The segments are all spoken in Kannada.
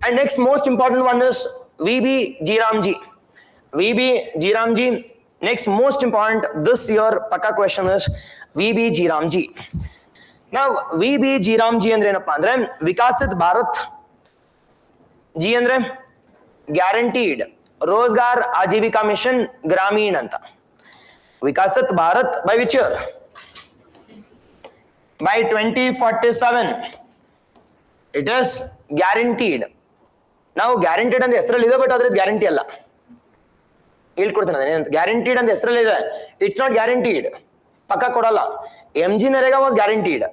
And next most important one is VB G Ramji. VB G Ramji. Next most important this year Paka question is VB G Ramji. Now VB G Ramji andre ಏನಪ್ಪಾ ಅಂದ್ರೆ ವಿಕಸಿತ ಭಾರತ್, ಜಿ ಅಂದ್ರೆ ಗ್ಯಾರಂಟೀಡ್ ರೋಜ್ಗಾರ್ ಆಜೀವಿಕಾ ಮಿಷನ್ ಗ್ರಾಮೀಣ್ ಅಂತ. Viksit Bharat by which year? By 2047. It is guaranteed. ನಾವು ಗ್ಯಾರಂಟಿಡ್ ಅಂತ ಹೆಸರಲ್ಲಿ ಇದೆ, ಬಟ್ ಅದ್ರ ಗ್ಯಾರಂಟಿ ಅಲ್ಲ. ಹೇಳ್ಕೊಡ್ತೇನೆ ಗ್ಯಾರಂಟಿಡ್ ಅಂತ ಹೆಸರಲ್ಲಿ ಇದೆ, ಇಟ್ಸ್ ನಾಟ್ ಗ್ಯಾರಂಟಿಡ್, ಪಕ್ಕ ಕೊಡಲ್ಲ. MG NREGA was guaranteed.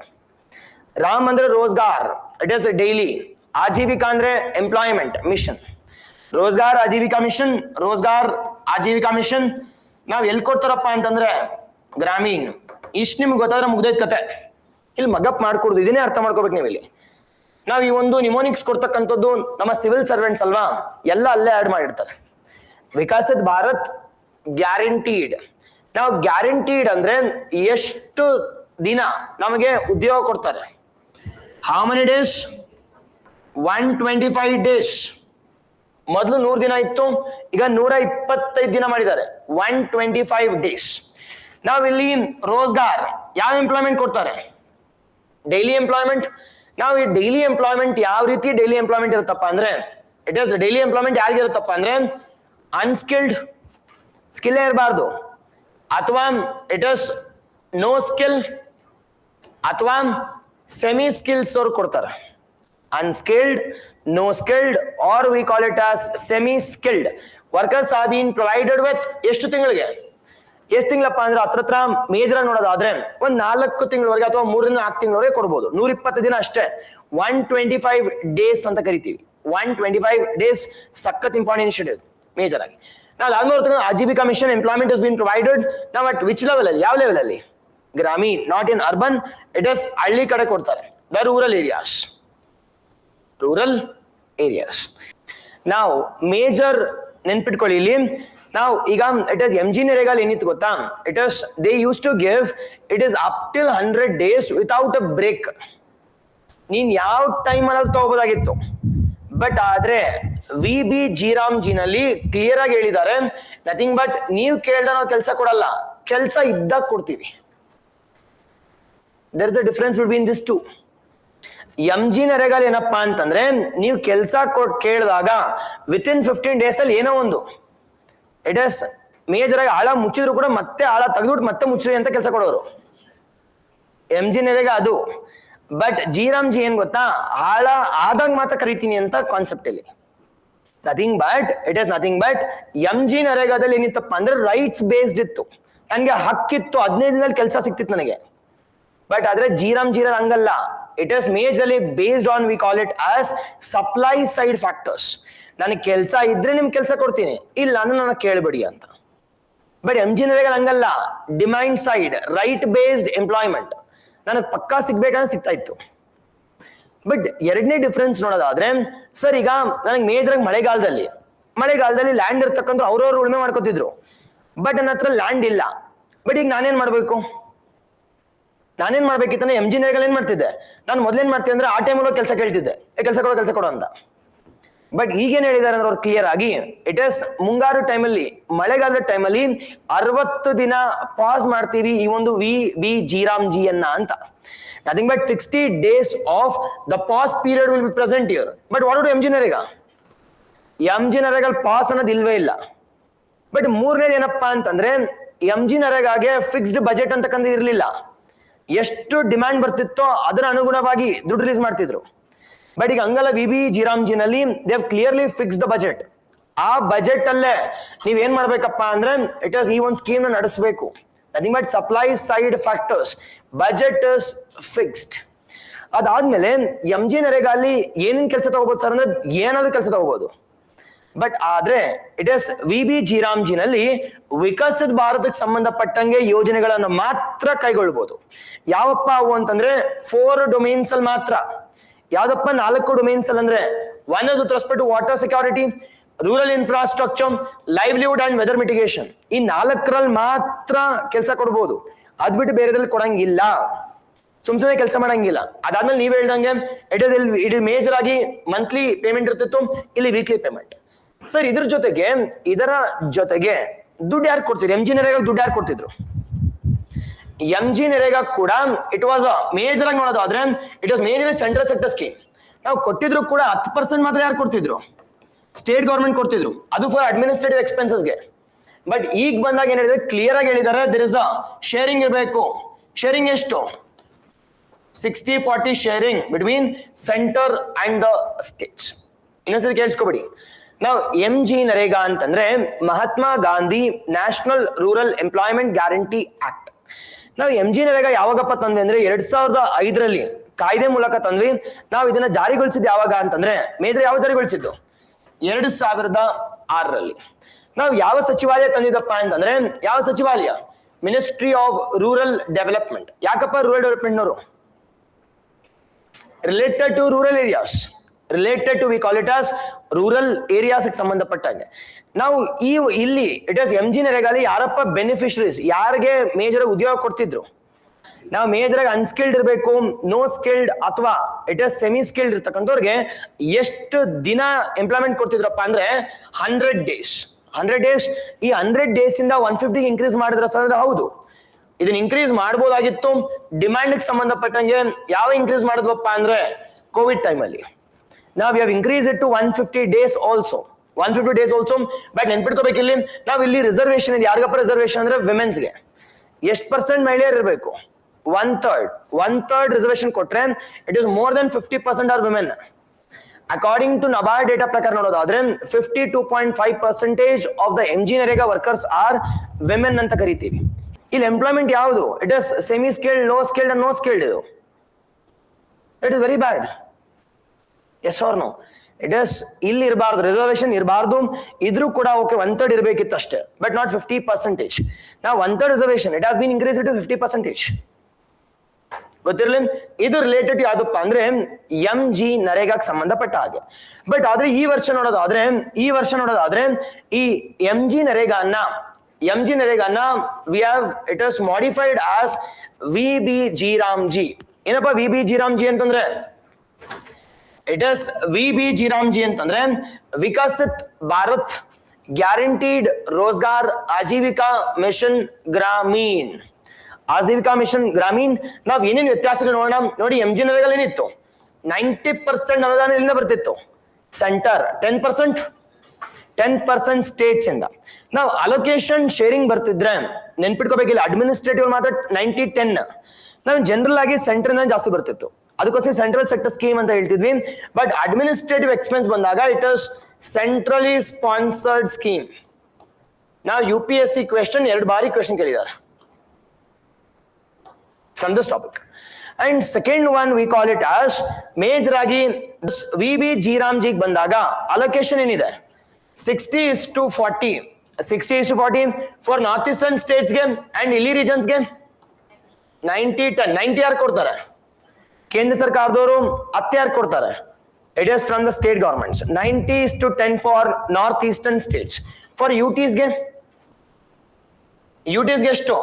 Ram ಅಂದ್ರೆ Rozgar, it is daily. Aajeevika ಅಂದ್ರೆ employment mission. Rozgar Aajeevika mission, Rozgar Aajeevika mission ನಾವ್ ಎಲ್ಲಿ ಕೊಡ್ತಾರಪ್ಪ ಅಂತಂದ್ರೆ ಗ್ರಾಮೀಣ್. ಇಷ್ಟು ನಿಮ್ಗೆ ಗೊತ್ತಾದ್ರೆ ಮುಗ್ದೈತ್ ಕತೆ. ಇಲ್ಲಿ ಮಗಪ್ ಮಾಡ್ಕೊಡುದು, ಇದನ್ನೇ ಅರ್ಥ ಮಾಡ್ಕೋಬೇಕು ನೀವು. ಇಲ್ಲಿ ನಾವ್ ಈ ಒಂದು ನಿಮೋನಿಕ್ಸ್ ಕೊಡ್ತಕ್ಕಂಥದ್ದು ನಮ್ಮ ಸಿವಿಲ್ ಸರ್ವೆಂಟ್ಸ್ ಅಲ್ವಾ, ಎಲ್ಲ ಅಲ್ಲೇ ಆಡ್ ಮಾಡಿರ್ತಾರೆ. ವಿಕಸಿತ ಭಾರತ್ ಗ್ಯಾರಂಟೀಡ್. ನಾವು ಗ್ಯಾರಂಟೀಡ್ ಅಂದ್ರೆ ಎಷ್ಟು ದಿನ ನಮಗೆ ಉದ್ಯೋಗ ಕೊಡ್ತಾರೆ. How many days? 125 ಡೇಸ್. ಮೊದಲು 100 ದಿನ ಇತ್ತು, ಈಗ 125 ದಿನ ಮಾಡಿದ್ದಾರೆ. 125 ಡೇಸ್. ನಾವಿಲ್ಲಿ ರೋಜ್ಗಾರ್ ಯಾವ ಎಂಪ್ಲಾಯ್ಮೆಂಟ್ ಕೊಡ್ತಾರೆ? Daily employment. ನಾವು ಈ ಡೈಲಿ ಎಂಪ್ಲಾಯ್ಮೆಂಟ್ ಯಾವ ರೀತಿ ಡೈಲಿ ಎಂಪ್ಲಾಯ್ಮೆಂಟ್ ಇರುತ್ತಪ್ಪ ಅಂದ್ರೆ, ಇಟ್ ಇಸ್ ಡೈಲಿ ಎಂಪ್ಲಾಯ್ಮೆಂಟ್ ಯಾರಿಗಿರುತ್ತಪ್ಪ ಅಂದ್ರೆ ಅನ್ಸ್ಕಿಲ್ಡ್, ಸ್ಕಿಲ್ ಇರಬಾರ್ದು, ಅಥವಾ ಇಟ್ ಇಸ್ ನೋ ಸ್ಕಿಲ್, ಅಥವಾ ಸೆಮಿ ಸ್ಕಿಲ್ಸ್ ಅವ್ರು ಕೊಡ್ತಾರೆ. Unskilled, no skilled, or we call it as semi skilled workers are been provided with ಎಷ್ಟು ತಿಂಗಳಿಗೆ? ಎಷ್ಟು ತಿಂಗಳಪ್ಪ ಅಂದ್ರೆ ಹತ್ರ ಮೇಜರ್ ನೋಡೋದಾದ್ರೆ ಒಂದ್ 4 ತಿಂಗಳವರೆಗೆ ಅಥವಾ 3 ರಿಂದ 4 ತಿಂಗಳವರೆಗೆ ಕೊಡ್ಬೋದು. 120 ದಿನ ಅಷ್ಟೇ. 125 ಡೇಸ್ ಅಂತ ಕರಿತೀವಿ. 125 ಡೇಸ್ ಸಖತ್ ಇಂಪಾರ್ಟೆಂಟ್ ಇನಿಷಿಯೇಟಿವ್ ಮೇಜರ್ ಆಗಿ. ನಾವು ಅದಾದ್ಮೇಲೆ Aajeevika mission employment is been provided. ನಾವು ಅಟ್ ವಿಚ್ ಲೆವೆಲ್ ಅಲ್ಲಿ, ಯಾವ ಲೆವೆಲ್ ಅಲ್ಲಿ? ಗ್ರಾಮೀಣ್, not in urban. It is ಹಳ್ಳಿ ಕಡೆ ಕೊಡ್ತಾರೆ, the rural areas. Rural areas. ನಾವು ಮೇಜರ್ ನೆನ್ಪಿಟ್ಕೊಳ್ಳಿ ಇಲ್ಲಿ. ನಾವು ಈಗ ಇಟ್ ಇಸ್ MG ನರೇಗಾ ಏನಿತ್ತು ಗೊತ್ತಾ? It is they use to give it is up till 100 days without a break. ನೀನ್ ಯಾವ ಟೈಮ್ ಅಲ್ಲಿ ತಗೋಬೋದಾಗಿತ್ತು. ಬಟ್ ಆದ್ರೆ VB G Ramji ನಲ್ಲಿ ಕ್ಲಿಯರ್ ಆಗಿ ಹೇಳಿದ್ದಾರೆ, ನಥಿಂಗ್ ಬಟ್ ನೀವು ಕೇಳ್ದ ನಾವು ಕೆಲಸ ಕೊಡಲ್ಲ, ಕೆಲಸ ಇದ್ದಾಗ ಕೊಡ್ತೀವಿ. There is a difference between this two. MG NREGA ಏನಪ್ಪಾ ಅಂತಂದ್ರೆ ನೀವು ಕೆಲಸ ಕೇಳಿದಾಗ ವಿತಿನ್ 15 ಡೇಸ್ ಅಲ್ಲಿ ಏನೋ ಒಂದು ಇಟ್ ಇಸ್ ಮೇಜರ್ ಆಗಿ ಆಳ ಮುಚ್ಚಿದ್ರು ಕೂಡ ಮತ್ತೆ ಆಳ ತೆಗೆದ್ಬಿಟ್ಟು ಮತ್ತೆ ಮುಚ್ಚ್ರಿ ಅಂತ ಕೆಲಸ ಕೊಡೋರು. MG ನರೇಗಾ ಅದು. ಬಟ್ G Ramji ಏನ್ ಗೊತ್ತಾ, ಆಳ ಆದಾಗ ಮಾತ್ರ ಕರಿತೀನಿ ಅಂತ ಕಾನ್ಸೆಪ್ಟ್ ಇಲ್ಲಿ. Nothing but it is nothing but MG ನರೇಗಾದಲ್ಲಿ ಏನಿತ್ತಪ್ಪ ಅಂದ್ರೆ ರೈಟ್ಸ್ ಬೇಸ್ಡ್ ಇತ್ತು. ನನ್ಗೆ ಹಕ್ಕಿತ್ತು, 15 ದಿನದಲ್ಲಿ ಕೆಲಸ ಸಿಕ್ತಿತ್ತು ನನಗೆ. ಬಟ್ ಆದ್ರೆ G Ramji ಹಂಗಲ್ಲ. It is majorly based on V call it as supply side factors. ನನಗೆ ಕೆಲಸ ಇದ್ರೆ ನಿಮ್ ಕೆಲಸ ಕೊಡ್ತೀನಿ, ಇಲ್ಲ ಅಂದ್ರೆ ನನ್ನ ಕೇಳಬೇಡಿ ಅಂತ. ಬಟ್ MG ನರೇಗಾ ಹಂಗಲ್ಲ, demand side right based employment. ನನಗೆ ಪಕ್ಕಾ ಸಿಗ್ಬೇಕಂದ್ರೆ ಸಿಗ್ತಾ ಇತ್ತು. ಬಟ್ ಎರಡನೇ ಡಿಫ್ರೆನ್ಸ್ ನೋಡೋದಾದ್ರೆ, ಸರ್ ಈಗ ನನಗೆ ಮೇಜರ್ ಆಗಿ ಮಳೆಗಾಲದಲ್ಲಿ ಲ್ಯಾಂಡ್ ಇರ್ತಕ್ಕಂಥ ಅವ್ರವ್ರು ಉಳುಮೆ ಮಾಡ್ಕೋತಿದ್ರು. ಬಟ್ ನನ್ನ ಹತ್ರ ಲ್ಯಾಂಡ್ ಇಲ್ಲ. ಬಟ್ ಈಗ ನಾನೇನ್ ಮಾಡ್ಬೇಕಿತ್ತಾನೆ? MG ನರೇಗಾ ಏನ್ ಮಾಡ್ತಿದ್ದೆ ನಾನು? ಮೊದ್ಲೇನ್ ಮಾಡ್ತಿದ್ದೆ ಅಂದ್ರೆ ಆ ಟೈಮಲ್ಲಿ ಕೆಲಸ ಕೇಳ್ತಿದ್ದೆ, ಕೆಲಸ ಕೊಡೋ ಅಂತ. ಬಟ್ ಈಗೇನ್ ಹೇಳಿದಾರೆ ಅಂದ್ರೆ ಅವ್ರು ಕ್ಲಿಯರ್ ಆಗಿ, ಇಟ್ ಇಸ್ ಮುಂಗಾರು ಟೈಮಲ್ಲಿ, ಮಳೆಗಾಲದ ಟೈಮಲ್ಲಿ 60 ದಿನ ಪಾಸ್ ಮಾಡ್ತೀವಿ ಈ ಒಂದು VB G Ramji ಅಂತ. Nothing but 60 days of the pass period will be present here. But what MG NREGA? MG NREGA pass ಅನ್ನೋದು ಇಲ್ವೇ ಇಲ್ಲ. ಬಟ್ ಮೂರನೇದು ಏನಪ್ಪಾ ಅಂತಂದ್ರೆ MG ನರೇಗಾಗೆ ಫಿಕ್ಸ್ಡ್ ಬಜೆಟ್ ಅಂತಕ್ಕಂಥ ಇರ್ಲಿಲ್ಲ. ಎಷ್ಟು ಡಿಮ್ಯಾಂಡ್ ಬರ್ತಿತ್ತೋ ಅದರ ಅನುಗುಣವಾಗಿ ದುಡ್ಡು ರಿಲೀಸ್ ಮಾಡ್ತಿದ್ರು. ಬಟ್ ಈಗ ಹಂಗಲ್ಲ, VB G Ramji ನಲ್ಲಿ they have clearly fix the budget. ಆ ಬಜೆಟ್ ಅಲ್ಲೇ ನೀವೇನ್ ಮಾಡ್ಬೇಕಪ್ಪ ಅಂದ್ರೆ ಇಟ್ ಇಸ್ ಈ ಒಂದು ಸ್ಕೀಮ್ ನಡೆಸಬೇಕು. Nothing but supply side factors, budget is fixed. ಅದಾದ್ಮೇಲೆ MG ನರೇಗಾ ಅಲ್ಲಿ ಏನೇನ್ ಕೆಲಸ ತಗೋಬಹುದು ಸರ್ ಅಂದ್ರೆ ಏನಾದ್ರೂ ಕೆಲಸ ತಗೋಬಹುದು. ಬಟ್ ಆದ್ರೆ it is VB G Ramji ನಲ್ಲಿ ವಿಕಸಿತ ಭಾರತಕ್ಕೆ ಸಂಬಂಧಪಟ್ಟಂಗೆ ಯೋಜನೆಗಳನ್ನು ಮಾತ್ರ ಕೈಗೊಳ್ಳಬಹುದು. ಯಾವಪ್ಪ ಅವು ಅಂತಂದ್ರೆ 4 ಡೊಮೇನ್ಸ್ ಅಲ್ಲಿ ಮಾತ್ರ. ಯಾವ್ದಪ್ಪ 4 ಡೊಮೇನ್ಸ್ ಅಲ್ಲಿ ಅಂದ್ರೆ, one is with respect to water security, rural infrastructure, livelihood and weather mitigation. ಈ 4ರಲ್ಲಿ ಮಾತ್ರ ಕೆಲಸ ಕೊಡಬಹುದು. ಅದ್ಬಿಟ್ಟು ಬೇರೆದ್ರಲ್ಲಿ ಕೊಡಂಗಿಲ್ಲ. ಸುಮ್ಸುನೆ ಕೆಲಸ ಮಾಡಂಗಿಲ್ಲ. ಅದಾದ್ಮೇಲೆ ನೀವ್ ಹೇಳ್ದಂಗೆ ಇಟ್ ಇಸ್ ಮೇಜರ್ ಆಗಿ ಮಂತ್ಲಿ ಪೇಮೆಂಟ್ ಇರ್ತಿತ್ತು, ಇಲ್ಲಿ ವೀಕ್ಲಿ ಪೇಮೆಂಟ್. ಸರ್ ಇದರ ಜೊತೆಗೆ ದುಡ್ಡು ಯಾರು ಕೊಡ್ತಿದ್ರು? MG ನರೇಗಾ ದುಡ್ಡು ಯಾರು ಕೊಡ್ತಿದ್ರು? MG ನರೇಗಾ ಕೂಡ ಇಟ್ ವಾಸ್ ಮೇಜರ್ ಆಗಿ ನೋಡೋದು ಆದ್ರೆ it was major central sector scheme. ನಾವು ಕೊಟ್ಟಿದ್ರು ಕೂಡ 10% ಮಾತ್ರ ಯಾರು ಕೊಡ್ತಿದ್ರು? ಸ್ಟೇಟ್ ಗವರ್ಮೆಂಟ್ ಕೊಡ್ತಿದ್ರು, ಅದು ಫಾರ್ ಅಡ್ಮಿನಿಸ್ಟ್ರೇಟಿವ್ ಎಕ್ಸ್ಪೆನ್ಸಸ್ಗೆ. ಬಟ್ ಈಗ ಬಂದಾಗ ಏನ್ ಹೇಳಿದ್ರೆ, ಕ್ಲಿಯರ್ ಆಗಿ ಹೇಳಿದ್ದಾರೆ, ದೇರ್ ಇಸ್ ಅ ಶೇರಿಂಗ್ ಇರಬೇಕು. ಶೇರಿಂಗ್ ಎಷ್ಟು? 60-40 sharing between centre and the states. ಇನ್ನೊಂದ್ಸತಿ ಕೇಳಿಸ್ಕೊಬೇಡಿ. ನಾವು MG ನರೇಗಾ ಅಂತಂದ್ರೆ Mahatma Gandhi national rural employment guarantee act. ನಾವು MG ನರೇಗಾ ಯಾವಾಗಪ್ಪ ತಂದ್ವಿ ಅಂದ್ರೆ 2005ರಲ್ಲಿ ಕಾಯ್ದೆ ಮೂಲಕ ತಂದ್ವಿ. ನಾವು ಇದನ್ನ ಜಾರಿಗೊಳಿಸಿದ್ ಯಾವಾಗ ಅಂತಂದ್ರೆ, ಮೇಜರ್ ಯಾವ ಜಾರಿಗೊಳಿಸಿದ್ದು? 2006ರಲ್ಲಿ. ನಾವು ಯಾವ ಸಚಿವಾಲಯ ತಂದಿದ್ದಪ್ಪ ಅಂತಂದ್ರೆ, ಯಾವ ಸಚಿವಾಲಯ? Ministry of rural development. ಯಾಕಪ್ಪ ರೂರಲ್ ಡೆವಲಪ್ಮೆಂಟ್ನವರು? Related to rural areas, related to we call it as rural areas ಸಂಬಂಧಪಟ್ಟಂಗೆ. ನಾವು ಇಲ್ಲಿ ಇಟ್ ಇಸ್ MG ನರೇಗಾಲಿ ಯಾರಪ್ಪ ಬೆನಿಫಿಷರೀಸ್, ಯಾರಿಗೆ ಮೇಜರ್ ಉದ್ಯೋಗ ಕೊಡ್ತಿದ್ರು? ನಾವು ಮೇಜರ್ ಆಗಿ ಅನ್ಸ್ಕಿಲ್ಡ್ ಇರಬೇಕು, ನೋ ಸ್ಕಿಲ್ಡ್ ಅಥವಾ ಇಟ್ ಇಸ್ ಸೆಮಿ ಸ್ಕಿಲ್ಡ್ ಇರ್ತಕ್ಕಂಥವ್ರಿಗೆ ಎಷ್ಟು ದಿನ ಎಂಪ್ಲಾಯ್ಮೆಂಟ್ ಕೊಡ್ತಿದ್ರಪ್ಪ ಅಂದ್ರೆ 100 ಡೇಸ್. 100 ಡೇಸ್. ಈ 100 ಡೇಸ್ ಇಂದ 150 ಇನ್ಕ್ರೀಸ್ ಮಾಡಿದ್ರ ಸರ್? ಹೌದು, ಇದನ್ನ ಇನ್ಕ್ರೀಸ್ ಮಾಡಬಹುದಾಗಿತ್ತು. ಡಿಮ್ಯಾಂಡ್ ಸಂಬಂಧಪಟ್ಟಂಗೆ ಯಾವ ಇನ್ಕ್ರೀಸ್ ಮಾಡಿದ್ವಪ್ಪ ಅಂದ್ರೆ ಕೋವಿಡ್ ಟೈಮ್ ಅಲ್ಲಿ ನಾವು have increase it to 150 days also. 150 days also. But ನೆನ್ಪಿಟ್ಕೋಬೇಕು, ಇಲ್ಲಿ ನಾವು ಇಲ್ಲಿ ರಿಸರ್ವೇಶನ್ ಇದೆ. ಯಾರಿಗಪ್ಪ ರಿಸರ್ವೇಶನ್ ಅಂದ್ರೆ ವಿಮೆನ್ಸ್ಗೆ. ಎಷ್ಟು % ಮಹಿಳೆಯರು ಇರಬೇಕು? 1/3 ರಿಸರ್ವೇಶನ್ ಕೊಟ್ರೆ it is more than 50% are women. According to NABARD data ಪ್ರಕಾರ ನೋಡೋದಾದ್ರೆ 52.5% of the MG NREGA workers are women ಅಂತ ಕರಿತೀವಿ. ಇಲ್ಲಿ ಎಂಪ್ಲಾಯ್ಮೆಂಟ್ ಯಾವುದು? It is semi skilled, low skilled and no skilled. ಇದು it is very bad. Yes or no? It is ಇಲ್ಲಿ ಇರಬಾರ್ದು, ರಿಸರ್ವೇಶನ್ ಇರಬಾರ್ದು. ಇದ್ರೂ ಕೂಡ ಓಕೆ 1/3 ಇರಬೇಕಿತ್ತು ಅಷ್ಟೇ, ಬಟ್ ನಾಟ್ 50%. ನಾವು 1/3 reservation it has been increase to 50%. ಗೊತ್ತಿರಲಿ. ಇದು ರಿಲೇಟೆಡ್ ಯಾವ್ದಪ್ಪ ಅಂದ್ರೆ MG ನರೇಗಾಕ್ಕೆ ಸಂಬಂಧಪಟ್ಟ ಹಾಗೆ. ಬಟ್ ಆದ್ರೆ ಈ ವರ್ಷ ನೋಡೋದಾದ್ರೆ ಈ MG ನರೇಗಾನ we have it is modified as VBG Ramji. ಏನಪ್ಪ VBG ರಾಮ್ಜಿ ಅಂತಂದ್ರೆ? ಇಟ್ ಇಸ್ VBG ರಾಮ್ಜಿ ಅಂತಂದ್ರೆ Viksit Bharat guaranteed Rozgar Aajeevika mission Gramin. Aajeevika mission Gramin. ನಾವ್ ಏನೇನು ವ್ಯತ್ಯಾಸಗಳು ನೋಡೋಣ ನೋಡಿ. MG ನರೇಗಾಲ್ ಏನಿತ್ತು? 90% ಅನುದಾನ ಇಲ್ಲಿಂದ ಬರ್ತಿತ್ತು. ಸೆಂಟರ್ 10% ಸ್ಟೇಟ್ಸ್ ಇಂದ. ನಾವು ಅಲೋಕೇಶನ್ ಶೇರಿಂಗ್ ಬರ್ತಿದ್ರೆ ನೆನ್ಪಿಟ್ಕೋಬೇಕಿಲ್ಲ, ಅಡ್ಮಿನಿಸ್ಟ್ರೇಟಿವ್ ಮಾತ್ರ 90-10. ನಾವು ಜನರಲ್ ಆಗಿ ಸೆಂಟರ್ ಜಾಸ್ತಿ ಬರ್ತಿತ್ತು, ಅದಕ್ಕೋಸ್ಕರ ಸೆಂಟ್ರಲ್ ಸೆಕ್ಟರ್ ಸ್ಕೀಮ್ ಅಂತ ಹೇಳ್ತಿದ್ವಿ. ಬಟ್ ಅಡ್ಮಿನಿಸ್ಟ್ರೇಟಿವ್ ಎಕ್ಸ್ಪೆನ್ಸ್ ಬಂದಾಗ it is centrally sponsored scheme. ನಾವು UPSC ಕ್ವೆಶ್ಚನ್ 2 ಬಾರಿ ಕ್ವೆಶ್ಚನ್ ಕೇಳಿದ್ದಾರೆ from this topic. And second one we call it as major agi VBG Ramji ಬಂದಾಗ allocation ಏನಿದೆ? 60:40. 60:40 for north eastern states ಗೆ and hilly regions ಗೆ 90-10. 90 ಯಾರು ಕೊಡ್ತಾರೆ? ಕೇಂದ್ರ ಸರ್ಕಾರದವರು. 10 ಯಾರು ಕೊಡ್ತಾರೆ? It is from the state governments. 90:10 for north eastern states. For UTs ಗೆ ಎಷ್ಟು?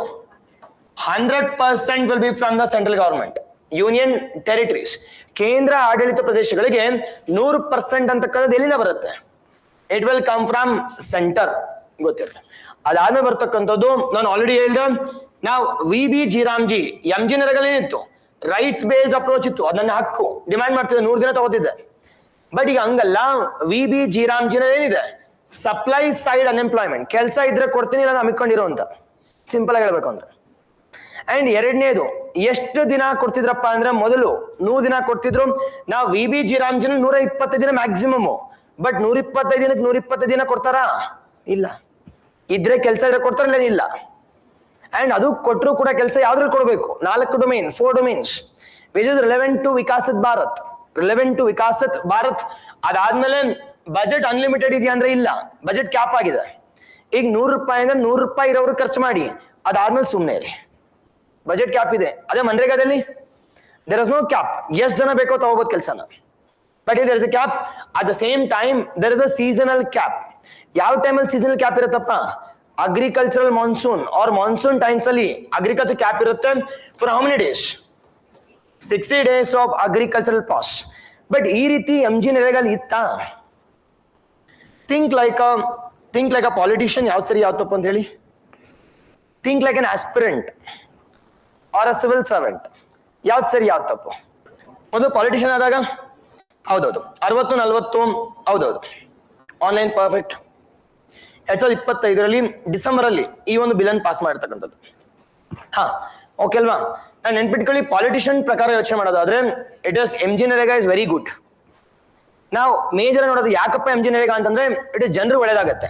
100% will be from the central government. Union territories, ಕೇಂದ್ರ ಆಡಳಿತ ಪ್ರದೇಶಗಳಿಗೆ 100% ಅಂತಕ್ಕಂಥದ್ದು ಎಲ್ಲಿಂದ ಬರುತ್ತೆ? It will come from centre. ಗೊತ್ತಿರಲಿ. ಅದಾದ್ಮೇಲೆ ಬರ್ತಕ್ಕಂಥದ್ದು ನಾನು ಆಲ್ರೆಡಿ ಹೇಳ್ದೆ, ನಾವು VBG ರಾಮ್ಜಿ MG ನರೇಗಾಲ್ ಏನಿತ್ತು? ರೈಟ್ಸ್ ಬೇಸ್ಡ್ ಅಪ್ರೋಚ್ ಇತ್ತು. ಅದನ್ನ ಹಕ್ಕು ಡಿಮ್ಯಾಂಡ್ ಮಾಡ್ತಿದ್ದೆ, 100 ದಿನ ತಗೋತಿದ್ದೆ. ಬಟ್ ಈಗ ಹಂಗಲ್ಲ. VBG ರಾಮ್ಜಿ ಏನಿದೆ? Supply side unemployment. ಕೆಲಸ ಇದ್ರೆ ಕೊಡ್ತೀನಿ, ಇಲ್ಲ ಹಮ್ಮಿಕೊಂಡಿರೋ ಅಂತ ಸಿಂಪಲ್ ಆಗಿ ಹೇಳ್ಬೇಕು ಅಂದ್ರೆ. ಅಂಡ್ ಎರಡನೇದು ಎಷ್ಟು ದಿನ ಕೊಡ್ತಿದ್ರಪ್ಪ ಅಂದ್ರೆ, ಮೊದಲು 100 ದಿನ ಕೊಡ್ತಿದ್ರು. ನಾವು VBG ರಾಮ್ಜಿನ 120 ದಿನ ಮ್ಯಾಕ್ಸಿಮಮ್. ಬಟ್ 125 ದಿನಕ್ಕೆ 120 ದಿನ ಕೊಡ್ತಾರಾ? ಇಲ್ಲ. ಇದ್ರೆ ಕೆಲಸ ಇದ್ರೆ ಕೊಡ್ತಾರಲ್ಲ, ಇಲ್ಲ. ಅಂಡ್ ಅದು ಕೊಟ್ಟರು ಕೂಡ ಕೆಲಸ ಯಾವ್ದ್ರಲ್ಲಿ ಕೊಡಬೇಕು? 4 domains which is relevant to Viksit Bharat. ಅದಾದ್ಮೇಲೆ ಬಜೆಟ್ ಅನ್ಲಿಮಿಟೆಡ್ ಇದೆಯಾ ಅಂದ್ರೆ ಇಲ್ಲ, ಬಜೆಟ್ ಕ್ಯಾಪ್ ಆಗಿದೆ. ಈಗ 100 ರೂಪಾಯಿ ಅಂದ್ರೆ 100 ರೂಪಾಯಿ ಇರೋರು ಖರ್ಚು ಮಾಡಿ, ಅದಾದ್ಮೇಲೆ ಸುಮ್ಮನೆ ರೀ. ಬಜೆಟ್ ಕ್ಯಾಪ್ ಇದೆ. ಅದೇ ಮನ್ರೇಗಾದಲ್ಲಿ ದೇರ್ ಇಸ್ ನೋ ಕ್ಯಾಪ್. ಎಷ್ಟು ಜನ ಬೇಕೋ ತಗೋಬಹುದು ಕೆಲಸನ. But there is a cap. At the same time there is a seasonal cap. ಯಾವ ಟೈಮಲ್ಲಿ ಸೀಸನಲ್ ಕ್ಯಾಪ್ ಇರುತ್ತಪ್ಪ? Agricultural monsoon or monsoon times ಅಲ್ಲಿ ಅಗ್ರಿಕಲ್ಚರ್ ಕ್ಯಾಪ್ ಇರುತ್ತೆ. For how many days? 60 days of agricultural pause. But ಈ ರೀತಿ MG ಇತ್ತ? ಥಿಂಕ್ ಲೈಕ್ ಅ ಪಾಲಿಟಿಷಿಯನ್ ಯಾವ ಸರಿ ಯಾವ ತಪ್ಪು ಅಂತ ಹೇಳಿ. Think like an aspirant are a civil servant, ಯಾವ್ದು ಸರಿ ಯಾವ್ದು ತಪ್ಪು? ಮೊದಲು ಪಾಲಿಟಿಷಿಯನ್ ಆದಾಗ ಹೌದೌದು 60-40 ಹೌದೌದು ಆನ್ಲೈನ್ ಪರ್ಫೆಕ್ಟ್. 2025 ಡಿಸೆಂಬರ್ ಅಲ್ಲಿ ಈ ಒಂದು ಬಿಲ್ ಅನ್ನು ಪಾಸ್ ಮಾಡಿರ್ತಕ್ಕಂಥದ್ದು. ಹಾ ಓಕೆ ಅಲ್ವಾ? ನಾನು ನೆನ್ಪಿಟ್ಕೊಳ್ಳಿ, ಪಾಲಿಟಿಷಿಯನ್ ಪ್ರಕಾರ ಯೋಚನೆ ಮಾಡೋದಾದ್ರೆ it is MG is very good. ನಾವು ಮೇಜರ್ ನೋಡೋದು ಯಾಕಪ್ಪ MG ಅಂತಂದ್ರೆ ಇಟ್ ಇಸ್ ಜನರು ಒಳ್ಳೇದಾಗತ್ತೆ.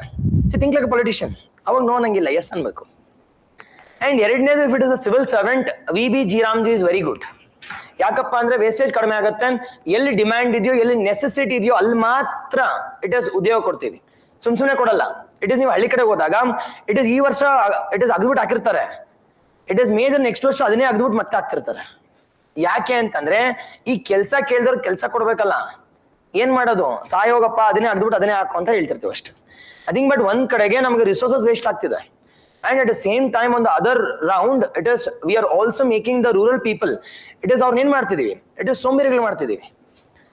ಥಿಂಕ್ ಲೈಕ್ ಪೊಲಿಟಿಷಿಯನ್, ಅವಾಗ ನೋ ನಂಗಿಲ್ಲ, ಎಸ್ ಅನ್ಬೇಕು. ಅಂಡ್ ಎರಡನೇದು, if it is a civil servant, VB Ramji is very good. ಯಾಕಪ್ಪ ಅಂದ್ರೆ ವೇಸ್ಟೇಜ್ ಕಡಿಮೆ ಆಗುತ್ತೆ. ಎಲ್ಲಿ ಡಿಮ್ಯಾಂಡ್ ಇದೆಯೋ, ಎಲ್ಲಿ ನೆಸೆಸಿಟಿ ಇದೆಯೋ ಅಲ್ಲಿ ಮಾತ್ರ ಇಟ್ ಇಸ್ ಉದ್ಯೋಗ ಕೊಡ್ತೀವಿ, ಸುಮ್ನೆ ಕೊಡಲ್ಲ. ಇಟ್ ಇಸ್ ನೀವು ಹಳ್ಳಿ ಕಡೆ ಹೋದಾಗ ಇಟ್ ಇಸ್ ಈ ವರ್ಷ ಇಟ್ ಇಸ್ ಅಗ್ದ್ಬಿಟ್ಟು ಹಾಕಿರ್ತಾರೆ, ಇಟ್ ಇಸ್ ಮೇಜರ್ ನೆಕ್ಸ್ಟ್ ವರ್ಷ ಅದನ್ನೇ ಅಗ್ದ್ಬಿಟ್ಟು ಮತ್ತೆ ಹಾಕ್ತಿರ್ತಾರೆ. ಯಾಕೆ ಅಂತಂದ್ರೆ ಈ ಕೆಲಸ ಕೇಳಿದವ್ರು ಕೆಲಸ ಕೊಡ್ಬೇಕಲ್ಲ, ಏನ್ ಮಾಡೋದು, ಸಾಯೋಗಪ್ಪ ಅದನ್ನೇ ಅಗ್ದ್ಬಿಟ್ಟು ಅದನ್ನೇ ಹಾಕು ಅಂತ ಹೇಳ್ತಿರ್ತೀವಿ ಅಷ್ಟೇ. ಅದಿಂಗ್ ಬಟ್ ಒಂದ್ ಕಡೆಗೆ ನಮಗೆ ರಿಸೋರ್ಸಸ್ ವೇಸ್ಟ್ ಆಗ್ತಿದೆ. And at the same time on the other round, it is we are also making the rural people, it is ಅವ್ರನ್ನ ಏನ್ ಮಾಡ್ತಿದೀವಿ, it is ಸೋಂಬೇರಿಗಳು ಮಾಡ್ತಿದೀವಿ.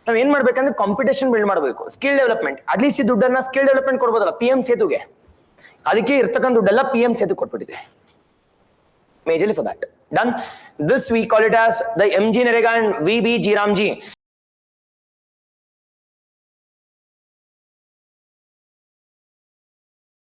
ನಾವ್ ಏನ್ ಮಾಡ್ಬೇಕಂದ್ರೆ ಕಾಂಪಿಟೇಷನ್ ಬಿಲ್ಡ್ ಮಾಡಬೇಕು, ಸ್ಕಿಲ್ ಡೆವಲಪ್ಮೆಂಟ್. ಅಟ್ಲೀಸ್ಟ್ ಈ ದುಡ್ಡನ್ನ ಸ್ಕಿಲ್ ಡೆವಲಪ್ಮೆಂಟ್ ಕೊಡ್ಬೋದಲ್ಲ PM ಸೇತುಗೆ, ಅದಕ್ಕೆ ಇರ್ತಕ್ಕಂಥ ದುಡ್ಡೆಲ್ಲ PM Setu ಕೊಟ್ಬಿಟ್ಟಿದೆ. Majorly for that. Done. This we call it as the MG and VB Ramji.